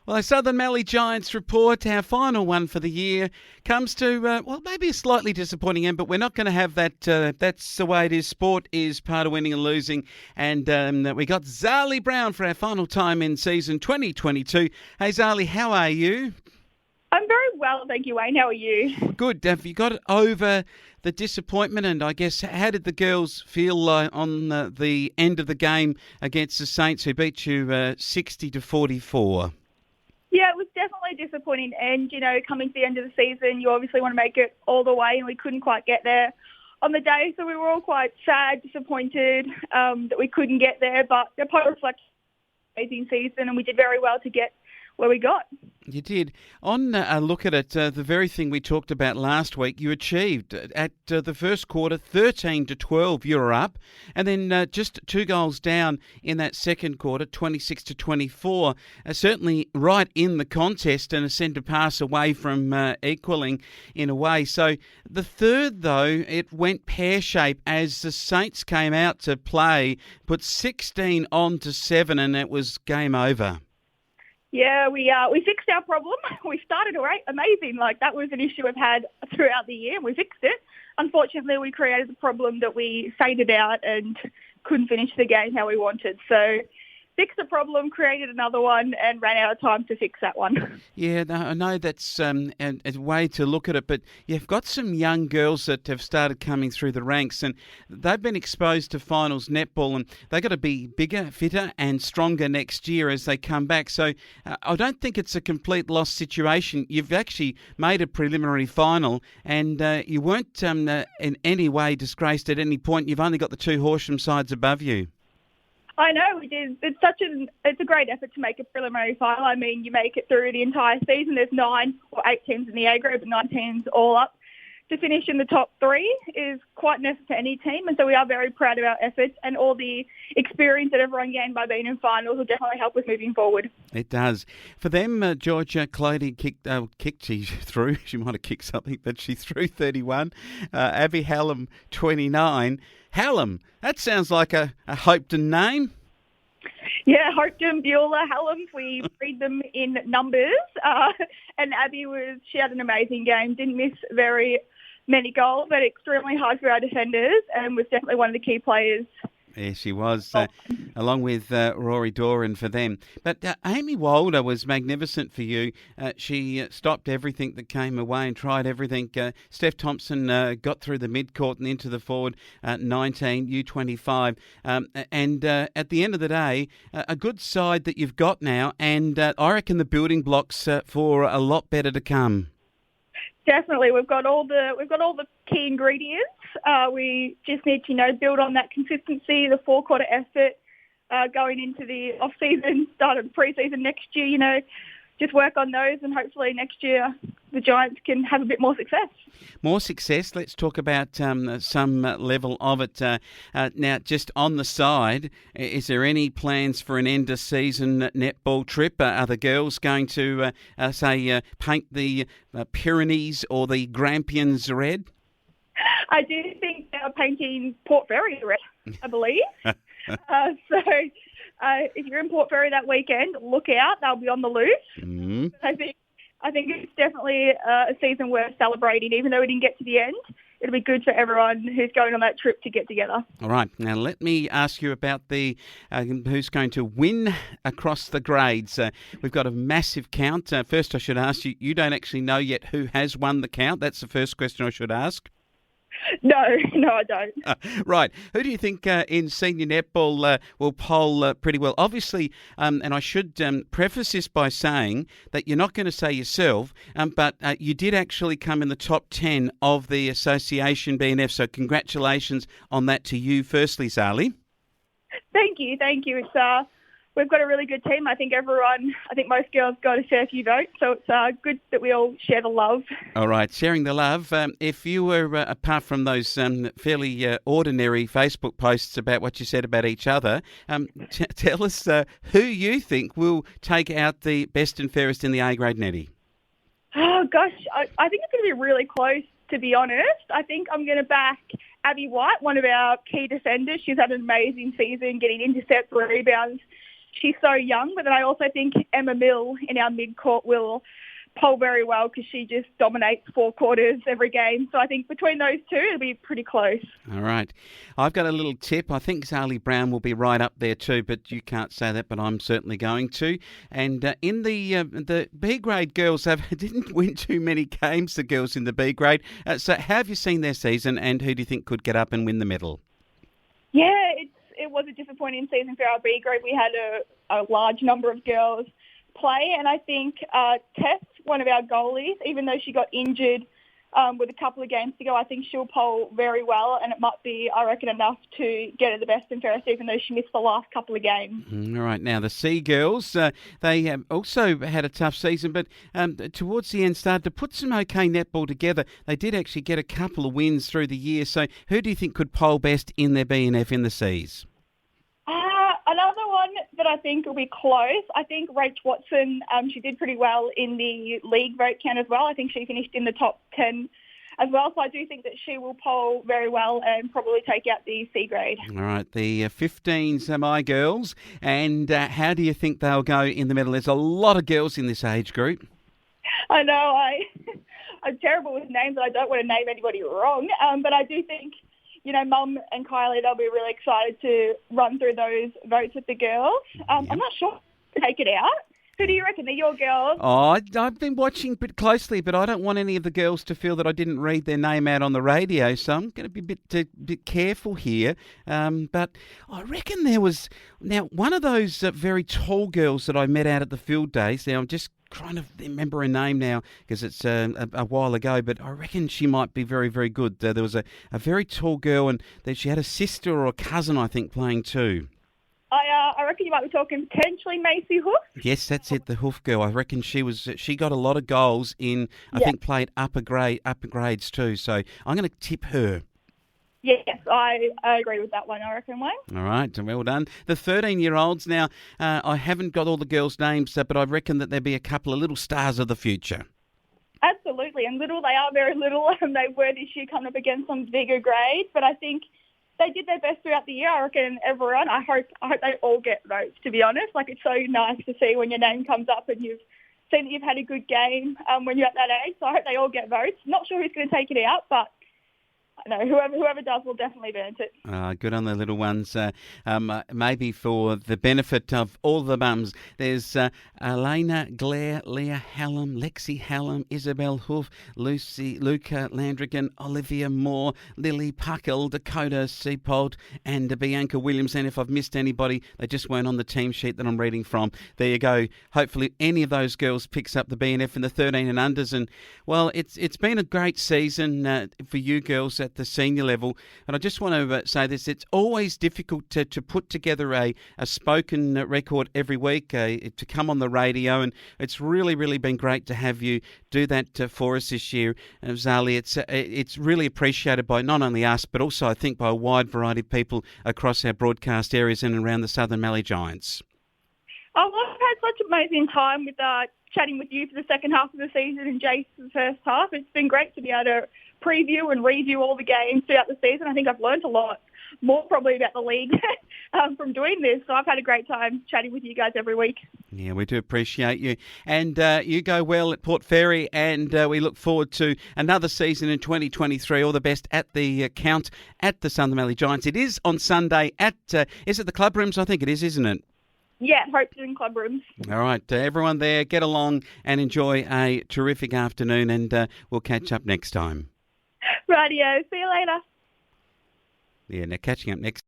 Well, our Southern Mallee Giants report, our final one for the year, comes to, maybe a slightly disappointing end, but we're not going to have that. That's the way it is. Sport is part of winning and losing. And we got Zali Brown for our final time in season 2022. Hey, Zali, how are you? I'm very well, thank you, Wayne. How are you? Good. Have you got over the disappointment? And I guess, how did the girls feel on the end of the game against the Saints, who beat you 60-44? Yeah, it was definitely a disappointing end. You know, coming to the end of the season, you obviously want to make it all the way, and we couldn't quite get there on the day. So we were all quite sad, disappointed that we couldn't get there. But upon reflection, amazing season, and we did very well to get where we got. You did. On a look at it, the very thing we talked about last week, you achieved. At the first quarter, 13-12, you were up. And then just 2 goals down in that second quarter, 26-24. Certainly right in the contest and a centre pass away from equalling in a way. So the third, though, it went pear-shaped as the Saints came out to play, put 16 on to 7, and it was game over. Yeah, we fixed our problem. We started amazing. Like, that was an issue we've had throughout the year, and we fixed it. Unfortunately, we created a problem that we faded out and couldn't finish the game how we wanted. So, fixed the problem, created another one, and ran out of time to fix that one. Yeah, no, I know that's a way to look at it, but you've got some young girls that have started coming through the ranks, and they've been exposed to finals netball, and they've got to be bigger, fitter, and stronger next year as they come back. So I don't think it's a complete lost situation. You've actually made a preliminary final, and you weren't in any way disgraced at any point. You've only got the 2 Horsham sides above you. I know, we did. It's a great effort to make a preliminary final. I mean, you make it through the entire season. There's 9 or 8 teams in the A group, and 9 teams all up. To finish in the top 3 is quite an effort for any team, and so we are very proud of our efforts, and all the experience that everyone gained by being in finals will definitely help us moving forward. It does. For them, Georgia Clody kicked, she threw. She might have kicked something, but she threw 31. Abby Hallam, 29. Hallam, that sounds like a Hopetoun name. Yeah, Hopetoun, Beulah, Hallam, we read them in numbers. And Abby she had an amazing game, didn't miss very many goals, but extremely hard for our defenders, and was definitely one of the key players. Yeah, she was, along with Rory Doran for them. But Amy Wilder was magnificent for you. She stopped everything that came her way and tried everything. Steph Thompson got through the mid-court and into the forward 19, U25. And at the end of the day, a good side that you've got now, and I reckon the building blocks for a lot better to come. Definitely, we've got all the key ingredients. We just need to, build on that consistency, the 4-quarter effort going into the off season, start of the pre-season next year. Just work on those, and hopefully next year the Giants can have a bit more success. More success. Let's talk about some level of it. Now, just on the side, is there any plans for an end-of-season netball trip? Are the girls going to, paint the Pyrenees or the Grampians red? I do think they are painting Port Fairy red, I believe. If you're in Port Fairy that weekend, look out. They'll be on the loose. Mm-hmm. I think it's definitely a season worth celebrating. Even though we didn't get to the end, it'll be good for everyone who's going on that trip to get together. All right. Now, let me ask you about the who's going to win across the grades. We've got a massive count. First, I should ask you, you don't actually know yet who has won the count. That's the first question I should ask. No, I don't. Right. Who do you think in senior netball will poll pretty well? Obviously, and I should preface this by saying that you're not going to say yourself, but you did actually come in the top 10 of the association BNF, so congratulations on that to you firstly, Zali. Thank you. It's we've got a really good team. I think most girls got a fair few votes, so it's good that we all share the love. All right, sharing the love. If you were, apart from those fairly ordinary Facebook posts about what you said about each other, tell us who you think will take out the best and fairest in the A-grade netty. Oh, gosh, I think it's going to be really close, to be honest. I think I'm going to back Abby White, one of our key defenders. She's had an amazing season, getting intercepts, rebounds, she's so young. But then I also think Emma Mill in our mid-court will pole very well because she just dominates 4 quarters every game. So I think between those two, it'll be pretty close. All right. I've got a little tip. I think Zali Brown will be right up there too, but you can't say that, but I'm certainly going to. And in the B grade girls didn't win too many games, the girls in the B grade. So how have you seen their season, and who do you think could get up and win the medal? Yeah, it was a disappointing season for our B group. We had a large number of girls play, and I think Tess, one of our goalies, even though she got injured with a couple of games to go, I think she'll pole very well, and it might be, I reckon, enough to get her the best and fairest, even though she missed the last couple of games. All right, now the C girls, they also had a tough season, but towards the end started to put some okay netball together. They did actually get a couple of wins through the year, so who do you think could pole best in their BNF in the Cs? Another one that I think will be close, I think Rach Watson, she did pretty well in the league vote count as well. I think she finished in the top 10 as well. So I do think that she will poll very well and probably take out the C grade. All right, the 15s are my girls. And how do you think they'll go in the medal? There's a lot of girls in this age group. I know, I'm terrible with names and I don't want to name anybody wrong. But I do think, Mum and Kylie, they'll be really excited to run through those votes with the girls. I'm not sure to take it out. Who do you reckon? They're your girls. Oh, I've been watching a bit closely, but I don't want any of the girls to feel that I didn't read their name out on the radio, so I'm going to be a bit careful here. But I reckon there was... Now, one of those very tall girls that I met out at the field days, now I'm just trying to remember her name now because it's a while ago, but I reckon she might be very, very good. There was a very tall girl, and she had a sister or a cousin, I think, playing too. I reckon you might be talking potentially Macy Hoof. Yes, that's it, the Hoof girl. I reckon she got a lot of goals in, I think, played upper grades too. So I'm going to tip her. Yes, I agree with that one, I reckon, Wayne. All right, well done. The 13-year-olds now, I haven't got all the girls' names, but I reckon that there'll be a couple of little stars of the future. Absolutely, and they are very little, and they were this year coming up against some bigger grades, but I think they did their best throughout the year. I reckon everyone, I hope they all get votes, to be honest. Like, it's so nice to see when your name comes up and you've seen that you've had a good game when you're at that age, so I hope they all get votes. Not sure who's going to take it out, but no, whoever does will definitely earn it. Good on the little ones. Maybe for the benefit of all the mums, there's Elena Glaire, Leah Hallam, Lexi Hallam, Isabel Hoof, Luca Landrigan, Olivia Moore, Lily Puckle, Dakota Seapold, and Bianca Williams. And if I've missed anybody, they just weren't on the team sheet that I'm reading from. There you go. Hopefully any of those girls picks up the BNF in the 13 and unders. And, well, it's been a great season for you girls at the senior level. And I just want to say this, it's always difficult to put together a spoken record every week, to come on the radio, and it's really, really been great to have you do that for us this year, Zali. It's really appreciated by not only us, but also I think by a wide variety of people across our broadcast areas and around the Southern Mallee Giants. Oh, well, I've had such an amazing time with chatting with you for the second half of the season and Jace for the first half. It's been great to be able to preview and review all the games throughout the season. I think I've learned a lot more probably about the league from doing this. So I've had a great time chatting with you guys every week. Yeah, we do appreciate you. And you go well at Port Fairy, and we look forward to another season in 2023. All the best at the count at the Southern Mallee Giants. It is on Sunday at, is it the club rooms? I think it is, isn't it? Yeah, Hope's in club rooms. All right, everyone there, get along and enjoy a terrific afternoon, and we'll catch up next time. Radio. See you later. Yeah, now catching up next.